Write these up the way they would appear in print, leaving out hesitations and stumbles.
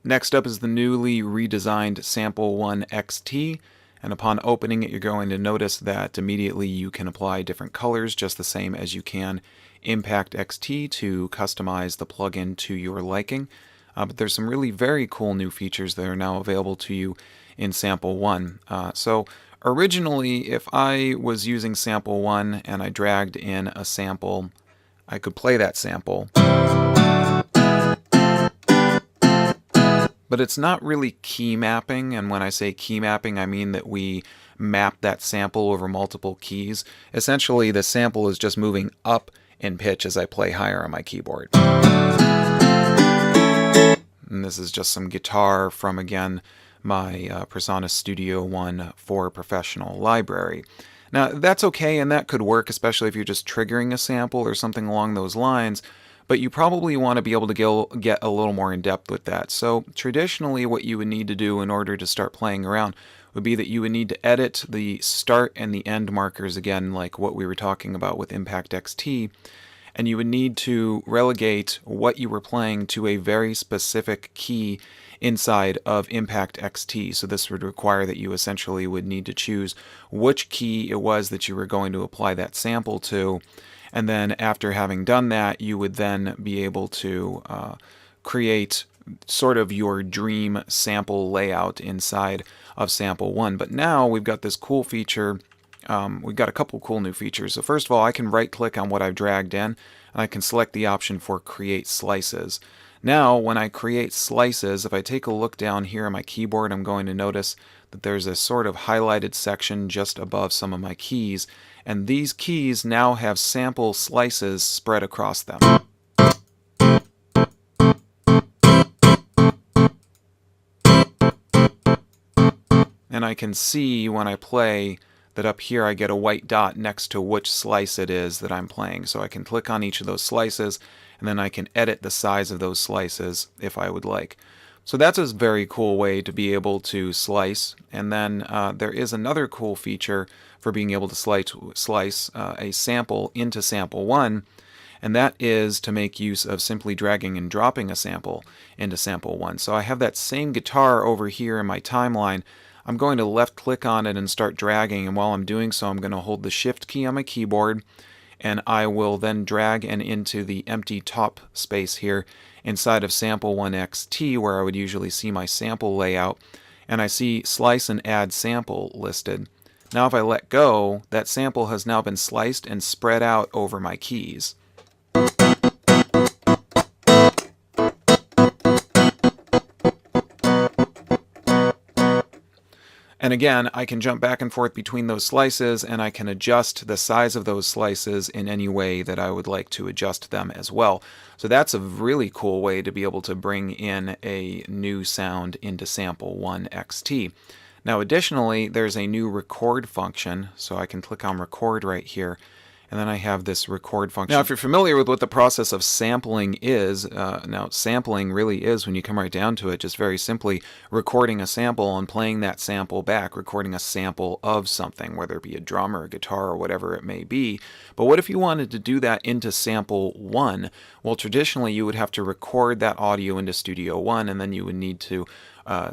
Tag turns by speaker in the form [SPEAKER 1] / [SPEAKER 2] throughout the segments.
[SPEAKER 1] Next up is the newly redesigned Sample One XT, and upon opening it, you're going to notice that immediately you can apply different colors just the same as you can Impact XT to customize the plugin to your liking. But there's some really very cool new features that are now available to you in Sample One. So originally, if I was using Sample One and I dragged in a sample, I could play that sample. But it's not really key mapping, and when I say key mapping, I mean that we map that sample over multiple keys. Essentially, the sample is just moving up in pitch as I play higher on my keyboard. And this is just some guitar from, again, my PreSonus Studio One for Professional library. Now, that's okay, and that could work, especially if you're just triggering a sample or something along those lines, but you probably want to be able to get a little more in depth with that. So traditionally, what you would need to do in order to start playing around would be that you would need to edit the start and the end markers, again, like what we were talking about with Impact XT, and you would need to relegate what you were playing to a very specific key inside of Impact XT. So this would require that you essentially would need to choose which key it was that you were going to apply that sample to, and then after having done that, you would then be able to create sort of your dream sample layout inside of Sample One. But now we've got this cool feature. We've got a couple cool new features. So first of all, I can right click on what I've dragged in, and I can select the option for Create Slices. Now, when I create slices, if I take a look down here on my keyboard, I'm going to notice that there's a sort of highlighted section just above some of my keys, and these keys now have sample slices spread across them. And I can see when I play that up here I get a white dot next to which slice it is that I'm playing. So I can click on each of those slices, and then I can edit the size of those slices if I would like. So that's a very cool way to be able to slice. And then there is another cool feature for being able to slice a sample into Sample One, and that is to make use of simply dragging and dropping a sample into Sample One. So I have that same guitar over here in my timeline. I'm going to left click on it and start dragging, and while I'm doing so, I'm going to hold the Shift key on my keyboard, and I will then drag and into the empty top space here inside of Sample One XT, where I would usually see my sample layout, and I see Slice and Add Sample listed. Now if I let go, that sample has now been sliced and spread out over my keys. And again, I can jump back and forth between those slices, and I can adjust the size of those slices in any way that I would like to adjust them as well. So that's a really cool way to be able to bring in a new sound into Sample One XT. Now additionally, there's a new record function, so I can click on record right here. And then I have this record function. Now, if you're familiar with what the process of sampling is, now sampling really is, when you come right down to it, just very simply recording a sample and playing that sample back, recording a sample of something, whether it be a drum or a guitar or whatever it may be. But what if you wanted to do that into Sample One? Well, traditionally you would have to record that audio into Studio One, and then you would need to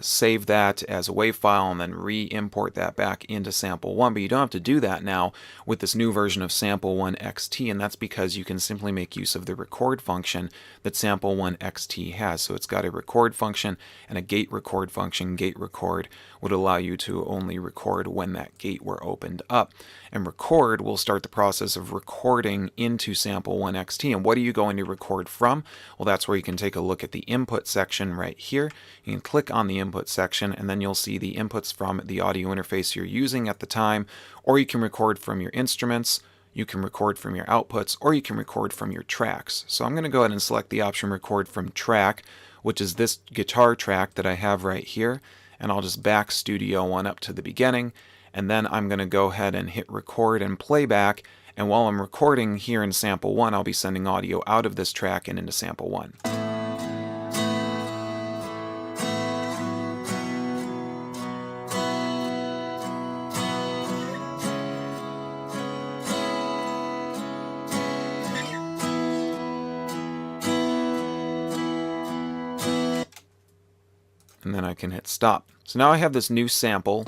[SPEAKER 1] save that as a WAV file and then re-import that back into Sample One. But you don't have to do that now with this new version of Sample One XT, and that's because you can simply make use of the record function that Sample One XT has. So it's got a record function and a gate record function. Gate record would allow you to only record when that gate were opened up. And record will start the process of recording into Sample One XT. And what are you going to record from? Well, that's where you can take a look at the input section right here. You can click on the input section, and then you'll see the inputs from the audio interface you're using at the time, or you can record from your instruments, you can record from your outputs, or you can record from your tracks. So I'm going to go ahead and select the option record from track, which is this guitar track that I have right here, and I'll just back Studio One up to the beginning, and then I'm going to go ahead and hit record and playback, and while I'm recording here in Sample One, I'll be sending audio out of this track and into Sample One. and then I can hit stop. So now I have this new sample,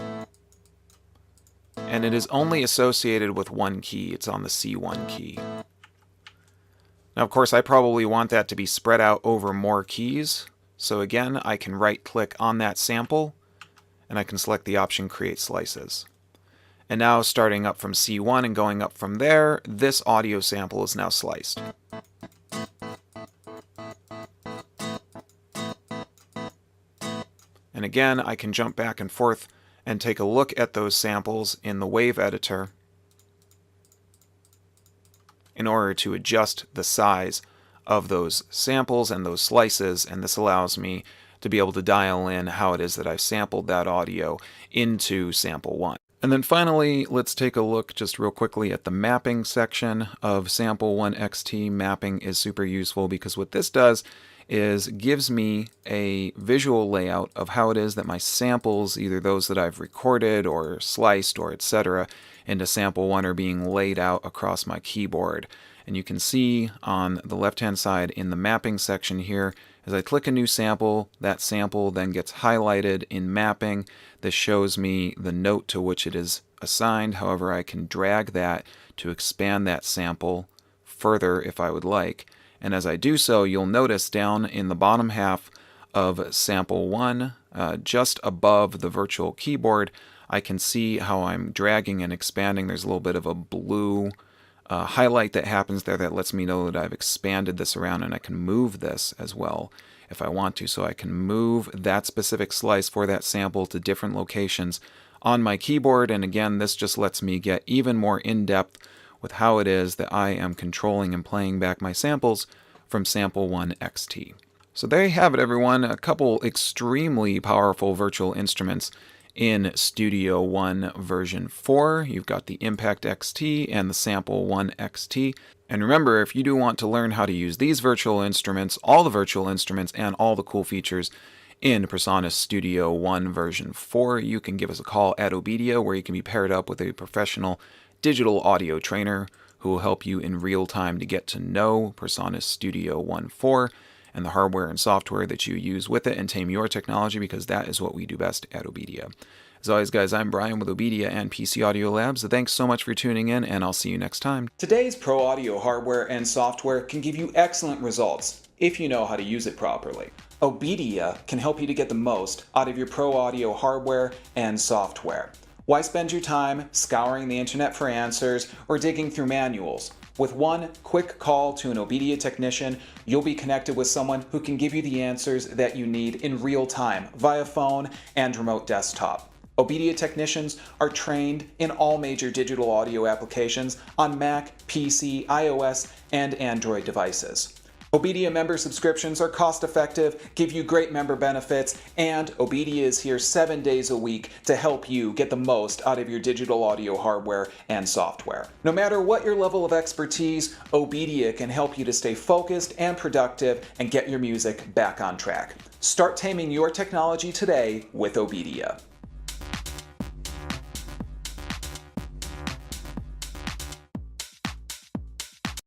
[SPEAKER 1] and it is only associated with one key. It's on the C1 key. Now, of course, I probably want that to be spread out over more keys. So again, I can right-click on that sample, and I can select the option Create Slices. And now, starting up from C1 and going up from there, this audio sample is now sliced. And again, I can jump back and forth and take a look at those samples in the wave editor in order to adjust the size of those samples and those slices, and this allows me to be able to dial in how it is that I've sampled that audio into sample 1. And then finally, let's take a look just real quickly at the mapping section of Sample 1 XT. Mapping is super useful because what this does is gives me a visual layout of how it is that my samples, either those that I've recorded or sliced or etc., into sample 1 are being laid out across my keyboard. And you can see on the left-hand side in the mapping section here, as I click a new sample, that sample then gets highlighted in mapping. This shows me the note to which it is assigned. However, I can drag that to expand that sample further if I would like. And as I do so, you'll notice down in the bottom half of sample 1, just above the virtual keyboard, I can see how I'm dragging and expanding. There's a little bit of a blue highlight that happens there that lets me know that I've expanded this around, and I can move this as well if I want to. So I can move that specific slice for that sample to different locations on my keyboard, and again, this just lets me get even more in-depth with how it is that I am controlling and playing back my samples from Sample 1 XT. So there you have it, everyone. A couple extremely powerful virtual instruments in Studio One version 4. You've got the Impact XT and the Sample 1 XT. And remember, if you do want to learn how to use these virtual instruments, all the virtual instruments, and all the cool features in PreSonus Studio One version 4, you can give us a call at Obedia, where you can be paired up with a professional digital audio trainer who will help you in real time to get to know PreSonus Studio One 4 and the hardware and software that you use with it, and tame your technology, because that is what we do best at Obedia. As always, guys, I'm Brian with Obedia and PC Audio Labs. So thanks so much for tuning in, and I'll see you next time. Today's pro audio hardware and software can give you excellent results if you know how to use it properly. Obedia can help you to get the most out of your pro audio hardware and software. Why spend your time scouring the internet for answers or digging through manuals? With one quick call to an Obedia technician, you'll be connected with someone who can give you the answers that you need in real time via phone and remote desktop. Obedia technicians are trained in all major digital audio applications on Mac, PC, iOS, and Android devices. Obedia member subscriptions are cost-effective, give you great member benefits, and Obedia is here 7 days a week to help you get the most out of your digital audio hardware and software. No matter what your level of expertise, Obedia can help you to stay focused and productive and get your music back on track. Start taming your technology today with Obedia.